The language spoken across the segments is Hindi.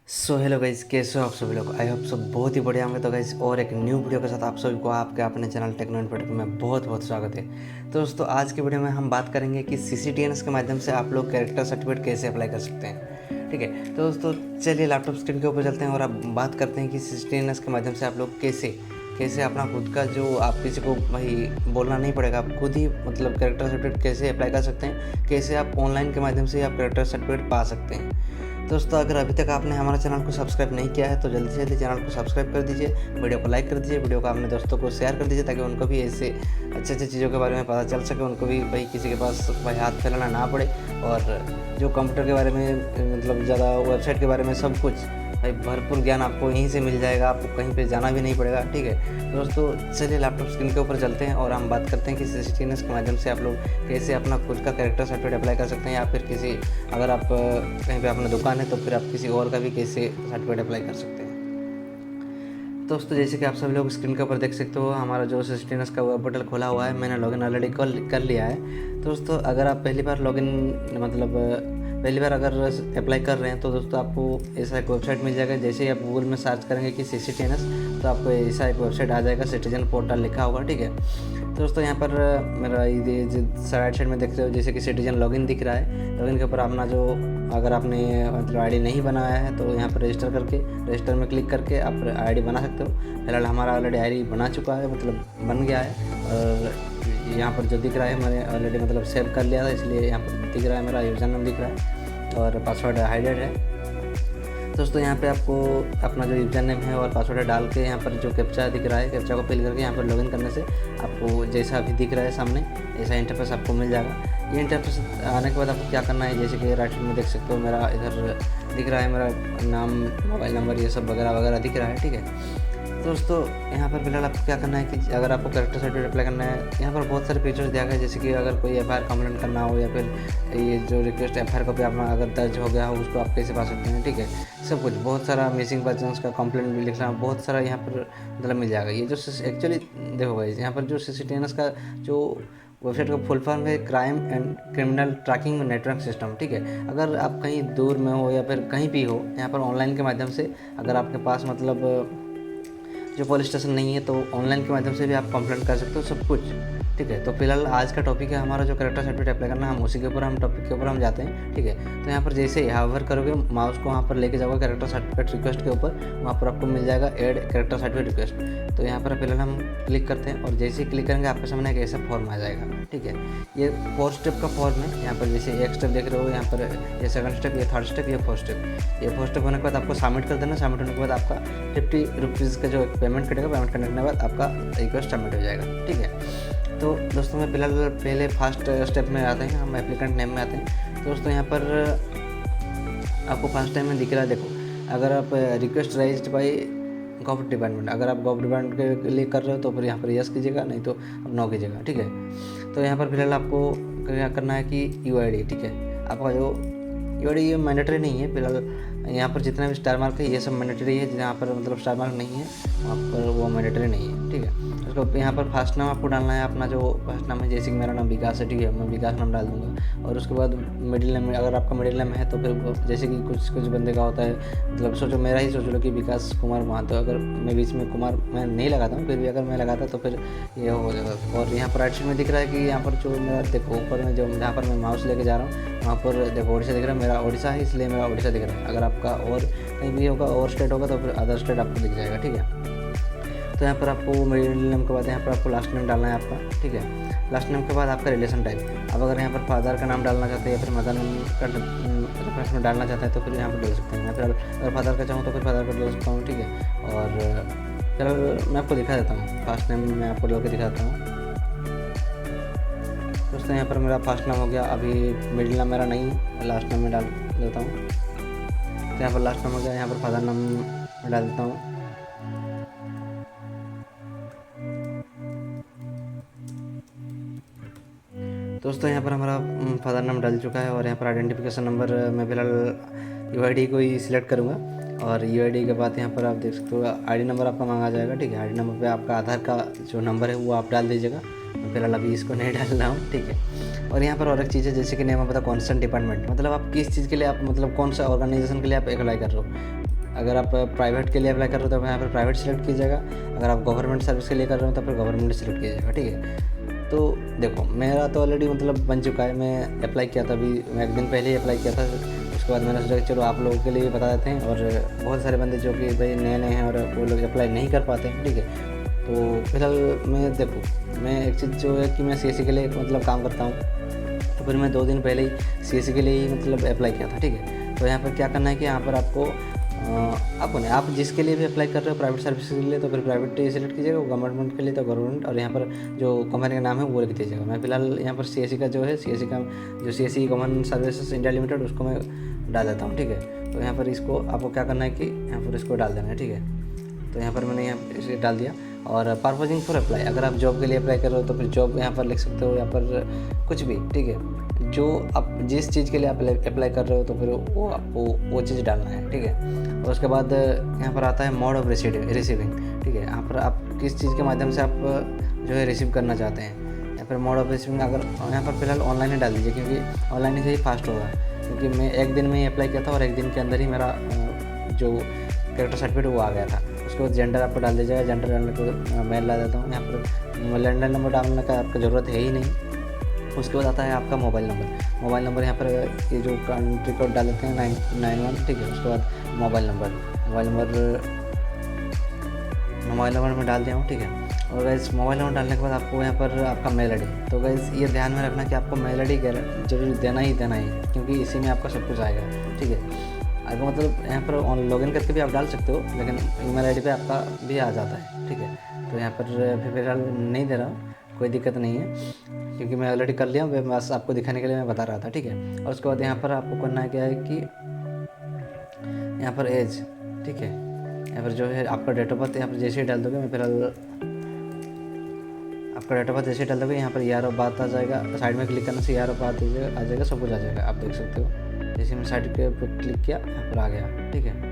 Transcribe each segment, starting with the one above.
हेलो गाइस, कैसे हो आप सभी लोग। आई होप सब बहुत ही बढ़िया होंगे। तो गाइस, और एक न्यू वीडियो के साथ आप सभी को आपके अपने चैनल टेक्नो इन्फोटेक में बहुत बहुत स्वागत है। तो दोस्तों, आज के वीडियो में हम बात करेंगे कि CCTNS के माध्यम से आप लोग कैरेक्टर सर्टिफिकेट कैसे अप्लाई कर सकते हैं। ठीक है, तो दोस्तों चलिए लैपटॉप स्क्रीन के ऊपर चलते हैं और अब बात करते हैं कि CCTNS के माध्यम से आप लोग कैसे अपना खुद का, जो आप किसी को भाई बोलना नहीं पड़ेगा, आप खुद ही मतलब कैरेक्टर सर्टिफिकेट कैसे अप्लाई कर सकते हैं, कैसे आप ऑनलाइन के माध्यम से आप कैरेक्टर सर्टिफिकेट पा सकते हैं। दोस्तों, अगर अभी तक आपने हमारे चैनल को सब्सक्राइब नहीं किया है तो जल्दी से जल्दी चैनल को सब्सक्राइब कर दीजिए, वीडियो को लाइक कर दीजिए, वीडियो को अपने दोस्तों को शेयर कर दीजिए ताकि उनको भी ऐसे अच्छे अच्छे चीज़ों के बारे में पता चल सके, उनको भी भाई किसी के पास भाई हाथ फैलाना ना पड़े। और जो कंप्यूटर के बारे में मतलब ज़्यादा वेबसाइट के बारे में सब कुछ भाई भरपूर ज्ञान आपको यहीं से मिल जाएगा, आपको कहीं पे जाना भी नहीं पड़ेगा। ठीक है दोस्तों, चलिए लैपटॉप स्क्रीन के ऊपर चलते हैं और हम बात करते हैं कि CCTNS के माध्यम से आप लोग कैसे अपना खुद का कैरेक्टर सर्टिफिकेट अप्लाई कर सकते हैं, या फिर किसी अगर आप कहीं पे अपना दुकान है तो फिर आप किसी और का भी कैसे सर्टिफिकेट अप्लाई कर सकते हैं। दोस्तों, जैसे कि आप सभी लोग स्क्रीन के ऊपर देख सकते हो, हमारा जो CCTNS का वेब पोर्टल खोला हुआ है, मैंने लॉगिन ऑलरेडी कर लिया है। तो दोस्तों, अगर आप पहली बार पहली बार अगर अप्लाई कर रहे हैं तो दोस्तों आपको ऐसा एक वेबसाइट मिल जाएगा। जैसे ही आप गूगल में सर्च करेंगे कि CCTNS, तो आपको ऐसा एक वेबसाइट आ जाएगा, सिटीजन पोर्टल लिखा होगा। ठीक है, तो दोस्तों यहाँ पर मेरा ये राइट साइड में देख रहे हो जैसे कि सिटीजन लॉगिन दिख रहा है। लॉगिन के ऊपर अपना जो अगर आपने मतलब आईडी नहीं बनाया है तो यहाँ पर रजिस्टर में क्लिक करके आप आईडी बना सकते हो। फिलहाल हमारा ऑलरेडी आईडी बना चुका है, मतलब बन गया है। और यहाँ पर जो दिख रहा है मैंने ऑलरेडी मतलब सेव कर लिया था, इसलिए यहाँ पर दिख रहा है मेरा यूज़र नेम दिख रहा है और पासवर्ड हाइडेड है। दोस्तों, यहाँ पे आपको अपना जो यूज़र नेम है और पासवर्ड डाल के यहाँ पर जो कैप्चा दिख रहा है, कैप्चा को फिल करके यहाँ पर लॉगिन करने से आपको जैसा अभी दिख रहा है सामने, ऐसा इंटरफेस आपको मिल जाएगा। ये इंटरफेस आने के बाद आपको क्या करना है, जैसे कि राइट साइड में देख सकते हो मेरा इधर दिख रहा है, मेरा नाम, मोबाइल नंबर, ये सब वगैरह वगैरह दिख रहा है। ठीक है दोस्तों, यहाँ पर फिलहाल आपको क्या करना है कि अगर आपको कैरेक्टर सर्टिफिकेट अप्लाई करना है, यहाँ पर बहुत सारे फीचर्स दिया गया है। जैसे कि अगर कोई FIR कंप्लेंट करना हो या फिर ये जो रिक्वेस्ट FIR कॉपी अपना अगर दर्ज हो गया हो उसको आप कैसे पा सकते हैं। ठीक है, सब कुछ बहुत सारा मिसिंग पर्सन्स का कंप्लेंट भी लिखना, बहुत सारा यहाँ पर मतलब मिल जाएगा। ये जो एक्चुअली देखो भाई, यहाँ पर जो CCTNS का जो वेबसाइट का फुल फॉर्म है crime and criminal tracking network system. ठीक है, अगर आप कहीं दूर में हो या फिर कहीं भी हो, यहाँ पर ऑनलाइन के माध्यम से अगर आपके पास मतलब जो पुलिस स्टेशन नहीं है तो ऑनलाइन के माध्यम से भी आप कंप्लेंट कर सकते हो सब कुछ। ठीक है, तो फिलहाल आज का टॉपिक है हमारा जो कैरेक्टर सर्टिफिकेट अप्लाई करना है, हम उसी के ऊपर टॉपिक के ऊपर हम जाते हैं। ठीक है, तो यहाँ पर जैसे हावर करोगे, माउस को वहाँ पर लेके जाओगे कैरेक्टर सर्टिफिकेट रिक्वेस्ट के ऊपर, वहाँ पर आपको मिल जाएगा ऐड कैरेक्टर सर्टिफिकेट रिक्वेस्ट। तो यहाँ पर फिलहाल हम क्लिक करते हैं और जैसे ही क्लिक करेंगे आपके सामने एक ऐसा फॉर्म आ जाएगा। ठीक है, ये 4 स्टेप का फॉर्म है। यहाँ पर जैसे एक स्टेप देख रहे हो, यहाँ पर ये 2nd स्टेप, ये 3rd स्टेप, ये 4th स्टेप। ये 4th स्टेप होने के बाद आपको सबमिट कर देना। सबमिट होने के बाद आपका 50 रुपीज़ का जो पेमेंट कटेगा, पेमेंट करने के बाद आपका रिक्वेस्ट सबमिट हो जाएगा। ठीक है, तो दोस्तों मैं फिलहाल पहले फर्स्ट स्टेप में आते हैं, हम एप्लीकेंट नेम में आते हैं। दोस्तों, यहाँ पर आपको फर्स्ट टाइम में दिख रहा है, देखो अगर आप रिक्वेस्ट राइज्ड बाय गवर्नमेंट डिपार्टमेंट, अगर आप गवर्नमेंट डिपार्टमेंट के लिए कर रहे हो तो फिर यहाँ पर यस कीजिएगा, नहीं तो आप नो कीजिएगा। ठीक है, तो यहाँ पर फिलहाल आपको क्या करना है कि UID, ठीक है, आपका जो UID ये मैंडेटरी नहीं है। फिलहाल यहाँ पर जितना भी स्टार मार्क है ये सब मैंडेटरी है, जहाँ पर मतलब स्टार मार्क नहीं है वहाँ पर वो मैंडेटरी नहीं है। ठीक है, उसको यहाँ पर फर्स्ट नाम आपको डालना है, अपना जो फर्स्ट नाम है, जैसे कि मेरा नाम विकास है। ठीक है, मैं विकास नाम डाल दूँगा। और उसके बाद मिडिल नेम, अगर आपका मिडिल नेम है तो फिर जैसे कि कुछ बंदे का होता है, मतलब सोचो मेरा ही सोच लो कि विकास कुमार महतो, अगर मैं बीच में कुमार मैं नहीं लगाता हूँ, फिर भी अगर मैं लगाता तो फिर ये हो जाएगा। और यहाँ पर राइट साइड में दिख रहा है कि यहाँ पर जो मेरा देखो ऊपर में जो जहाँ पर मैं माउस लेके जा रहा हूँ वहाँ पर देखो ओडिशा दिख रहा है, मेरा ओडिशा है इसलिए मेरा ओडिशा दिख रहा है। अगर आपका और कहीं भी होगा और स्टेट होगा तो फिर अदर स्टेट आपको दिख जाएगा। ठीक है, तो यहाँ पर आपको मिडिल नेम के बाद यहाँ पर आपको लास्ट नेम डालना है आपका। ठीक है, लास्ट नेम के बाद आपका रिलेशन टाइप। अब अगर यहाँ पर फादर का नाम डालना चाहते हैं या फिर मदर नेम का रेफरेंस में डालना चाहता है तो फिर यहाँ पर डाल सकते हैं। मैं फिर अगर फादर का चाहूँ तो फिर फादर का डाल सकता हूँ। ठीक है, और फिर मैं आपको दिखा देता हूँ, फर्स्ट नेम मैं आपको डाल के दिखाता हूँ। दोस्तों, यहाँ पर मेरा फर्स्ट नाम हो गया, अभी मिडिल नाम मेरा नहीं है, लास्ट नाम में डाल देता हूँ। तो यहाँ पर लास्ट नाम हो गया, यहाँ पर फादर नाम डाल देता हूँ। दोस्तों, यहाँ पर हमारा फादर नाम डल चुका है और यहाँ पर आइडेंटिफिकेशन नंबर मैं फिलहाल UID को ही सिलेक्ट करूँगा। और UID के बाद यहाँ पर आप देख सकते हो ID नंबर आपका मांगा जाएगा। ठीक है, ID नंबर पे आपका आधार का जो नंबर है वो आप डाल दीजिएगा। मैं फिलहाल अभी इसको नहीं डाल रहा हूँ। ठीक है, और यहाँ पर और एक चीज़ है, जैसे कि नेम पता कौन सा डिपार्टमेंट, मतलब आप किस चीज़ के लिए आप मतलब कौन सा ऑर्गेनाइजेशन के लिए आप अप्लाई कर रहे हो। अगर आप प्राइवेट के लिए अप्लाई कर रहे हो तो यहाँ पर प्राइवेट सेलेक्ट कीजिएगा, अगर आप गवर्नमेंट सर्विस के लिए कर रहे हो तो फिर गवर्नमेंट सेलेक्ट कीजिएगा, ठीक है। तो देखो मेरा तो ऑलरेडी मतलब बन चुका है, मैं अप्लाई किया था, अभी मैं 1 दिन पहले ही अप्लाई किया था। उसके बाद मैंने सोचा कि चलो आप लोगों के लिए बता देते हैं, और बहुत सारे बंदे जो कि भाई नए नए हैं और वो लोग अप्लाई नहीं कर पाते हैं, ठीक है। तो फिलहाल मैं एक चीज़ जो है कि मैं CSE के लिए मतलब काम करता हूँ, तो फिर मैं 2 दिन पहले ही CSE के लिए ही मतलब अप्लाई किया था, ठीक है। तो यहाँ पर क्या करना है कि यहाँ पर आपको आप जिसके लिए भी अप्लाई कर रहे हो प्राइवेट सर्विस के लिए तो फिर प्राइवेट सेलेक्ट कीजिएगा, गवर्नमेंट के लिए तो गवर्नमेंट, और यहाँ पर जो कंपनी का नाम है वो लिख दीजिएगा। मैं फिलहाल यहाँ पर CSE का जो है CSE का जो CSE government services India limited उसको मैं डाल देता हूँ, ठीक है। तो यहाँ पर इसको आपको क्या करना है कि यहाँ पर इसको डाल देना है, ठीक है। तो यहाँ पर मैंने यहाँ इसे डाल दिया। और पर्पजिंग फॉर अप्लाई, अगर आप जॉब के लिए अप्लाई कर रहे हो तो फिर जॉब यहाँ पर लिख सकते हो, यहाँ पर कुछ भी, ठीक है। जो आप जिस चीज़ के लिए आप अप्लाई कर रहे हो तो फिर वो आपको वो चीज़ डालना है, ठीक है। और उसके बाद यहाँ पर आता है मोड ऑफ रिसीविंग, ठीक है। यहाँ पर आप किस चीज़ के माध्यम से आप जो है रिसीव करना चाहते हैं, या फिर मोड ऑफ रिसीविंग अगर यहाँ पर फिलहाल ऑनलाइन ही डाल दीजिए, क्योंकि ऑनलाइन ही फास्ट होगा। क्योंकि मैं 1 दिन में ही अप्लाई किया था और 1 दिन के अंदर ही मेरा जो कैरेक्टर सर्टिफिकेट वो आ गया था। उसके बाद जेंडर आपको डाल दीजिएगा, जेंडर डालने को मेल डाल देता हूँ। यहाँ पर लैंडलाइन नंबर डालने का आपको ज़रूरत है ही नहीं। उसके बाद आता है आपका मोबाइल नंबर यहाँ पर ये जो कंट्री कोड डाल देते हैं 991, ठीक है। उसके बाद मोबाइल नंबर मैं डाल दिया हूँ, ठीक है। और गाइस मोबाइल नंबर डालने के बाद आपको यहाँ पर आपका मेल ID, तो गाइस ये ध्यान में रखना कि आपको मेल ID जरूर देना ही है, क्योंकि इसी में आपका सब कुछ आएगा, ठीक है। अगर मतलब यहाँ पर लॉगिन करके भी आप डाल सकते हो, लेकिन ईमेल ID पे आपका भी आ जाता है, ठीक है। तो यहाँ पर फिलहाल नहीं दे रहा हूँ, कोई दिक्कत नहीं है, क्योंकि मैं ऑलरेडी कर लिया हूँ, बस आपको दिखाने के लिए मैं बता रहा था, ठीक है। और उसके बाद यहाँ पर आपको करना क्या है कि यहाँ पर एज, ठीक है। यहाँ पर जो है आपका डेट ऑफ बर्थ यहाँ पर जैसे ही डाल दोगे, मैं फिलहाल आपका डेट ऑफ बर्थ जैसे ही डाल दोगे, यहाँ पर ईयर ऑफ बर्थ आ जाएगा, साइड में क्लिक करने से ईयर ऑफ बर्थ आ जाएगा, सब कुछ आ जाएगा, आप देख सकते हो। जैसे मैं साइड पे क्लिक किया, यहाँ पर आ गया, ठीक है।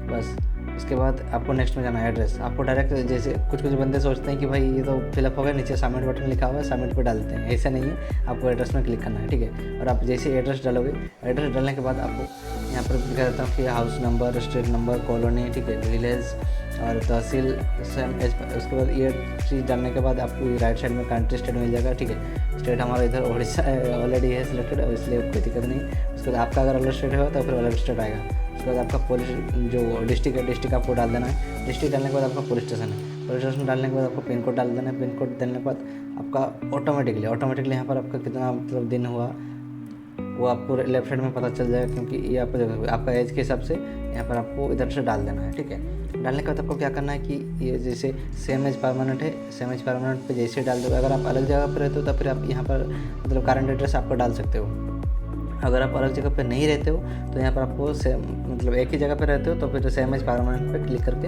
बस इसके बाद आपको नेक्स्ट में जाना है एड्रेस। आपको डायरेक्ट जैसे कुछ बंदे सोचते हैं कि भाई ये तो फिलअप हो गया, नीचे सबमिट बटन लिखा हुआ है, सबमिट पे डाल देते हैं, ऐसा नहीं है। आपको एड्रेस में क्लिक करना है, ठीक है। और आप जैसे एड्रेस डालोगे, एड्रेस डालने के बाद आपको यहाँ पर लिखा देता हूँ कि house number, street number, colony, ठीक है, विलेज और तहसील सेम एज। उसके बाद ये चीज़ डालने के बाद आपको राइट साइड में कंट्री स्टेट मिल जाएगा, ठीक है। स्टेट हमारा इधर उड़ीसा ऑलरेडी है सिलेक्टेड, इसलिए कोई दिक्कत नहीं। उसके बाद आपका अगर अलग स्टेट हो तो फिर अलग स्टेट आएगा। उसके बाद आपका पुलिस जो डिस्ट्रिक्ट है, डिस्ट्रिक्ट आपको डाल देना है। डिस्ट्रिक्ट डालने के बाद आपका पुलिस स्टेशन डालने के बाद आपको पिन कोड डाल देना है। पिन कोड डालने के बाद आपका ऑटोमेटिकली यहाँ पर आपका कितना मतलब दिन हुआ वो आपको लेफ्ट साइड में पता चल जाएगा, क्योंकि ये आपका एज के हिसाब से यहाँ पर आपको इधर से डाल देना है, ठीक है। डालने के बाद आपको क्या करना है कि ये जैसे सेम एज परमानेंट है, सेम एज परमानेंट पे जैसे डाल दो। अगर आप अलग जगह पर रहते हो तो फिर आप यहाँ पर मतलब करंट एड्रेस आपको डाल सकते हो। अगर आप अलग जगह पे नहीं रहते हो तो यहाँ पर आपको सेम मतलब एक ही जगह पे रहते हो तो फिर सेम एज परमानेंट पे क्लिक करके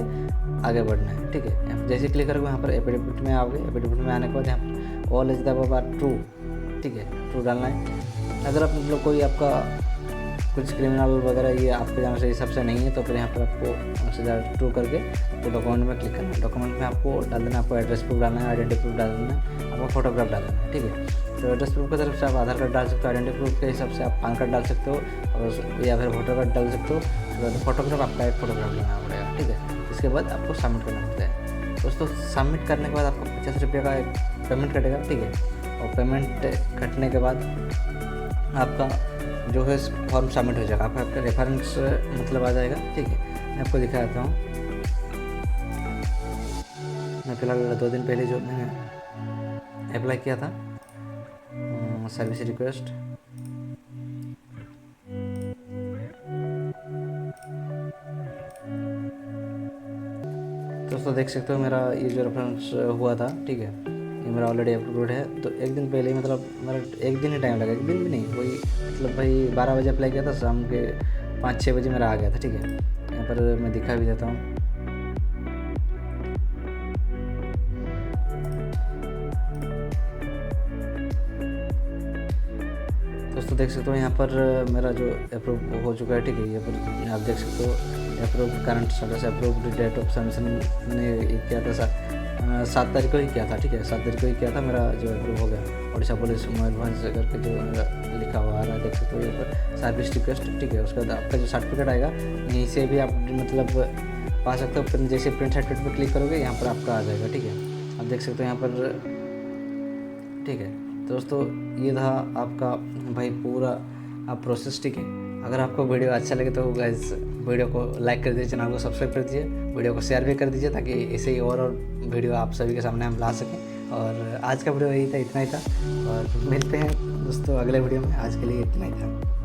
आगे बढ़ना है, ठीक है। जैसे क्लिक करोगे यहाँ पर एफिडेविट में आओगे। एफिडेविट में आने के बाद यहाँ पर all as the above are true, ठीक है, ट्रू डालना है। अगर आप मतलब कोई आपका कुछ क्रिमिनल वगैरह ये आपके जान से हिसाब से नहीं है तो फिर यहाँ पर आपको सीधा ट्रू करके आपको डॉक्यूमेंट में क्लिक करना है। डॉक्यूमेंट में आपको डाल देना, आपको एड्रेस प्रूफ डालना है, आइडेंटिटी प्रूफ डाल देना है, आपको फोटोग्राफ डाल देना है, ठीक है। तो एड्रेस प्रूफ की तरफ से आप आधार कार्ड डाल सकते हो, आइडेंटिटी प्रूफ के हिसाब से आप पैन कार्ड डाल सकते हो और या फिर वोटर कार्ड डाल सकते हो। उसके बाद फोटोग्राफ आपका एक फोटोग्राफ लेना पड़ेगा, ठीक है। इसके बाद आपको सबमिट करना पड़ता है। दोस्तों सबमिट करने के बाद आपको 50 रुपये का एक पेमेंट कटेगा, ठीक है। और पेमेंट कटने के बाद आपका जो है फॉर्म सबमिट हो जाएगा, आपका रेफरेंस मतलब आ जाएगा, ठीक है। मैं आपको दिखा देता हूँ। मैं फिलहाल 2 दिन पहले जो मैंने अप्लाई किया था सर्विस रिक्वेस्ट, दोस्तों देख सकते हो मेरा ये जो रेफरेंस हुआ था, ठीक है, ये मेरा ऑलरेडी अप्रूव्ड है। तो 1 दिन पहले ही मतलब मेरा 1 दिन ही टाइम लगा, 1 दिन भी नहीं, वही मतलब भाई 12 बजे अप्लाई किया था, शाम के 5-6 बजे मेरा आ गया था, ठीक है। यहाँ पर मैं दिखा भी देता हूँ। दोस्तों देख सकते हो यहाँ पर मेरा जो अप्रूव हो चुका है, ठीक है। यहाँ पर आप देख सकते हो approve current status, approved date of submission मैंने किया था 7 तारीख को ही किया था, ठीक है। 7 तारीख को ही किया था, मेरा जो अप्रूव हो गया। उड़ीसा पुलिस मयूरभंज करके जो लिखा हुआ आ रहा है, देख सकते हो यहाँ पर सर्विस रिक्वेस्ट, ठीक है। उसके बाद आपका जो सर्टिफिकेट आएगा यहीं से भी आप मतलब पा सकते हो। फिर जैसे प्रिंट सर्टिफिकेट पर क्लिक करोगे यहाँ पर आपका आ जाएगा, ठीक है। आप देख सकते हो यहाँ पर, ठीक है। तो दोस्तों ये था आपका भाई पूरा आप प्रोसेस, ठीक है। अगर आपको वीडियो अच्छा लगे तो गाइस वीडियो को लाइक कर दीजिए, चैनल को सब्सक्राइब कर दीजिए, वीडियो को शेयर भी कर दीजिए, ताकि ऐसे ही और वीडियो आप सभी के सामने हम ला सकें। और आज का वीडियो यही था, इतना ही था, और मिलते हैं दोस्तों अगले वीडियो में। आज के लिए इतना ही था।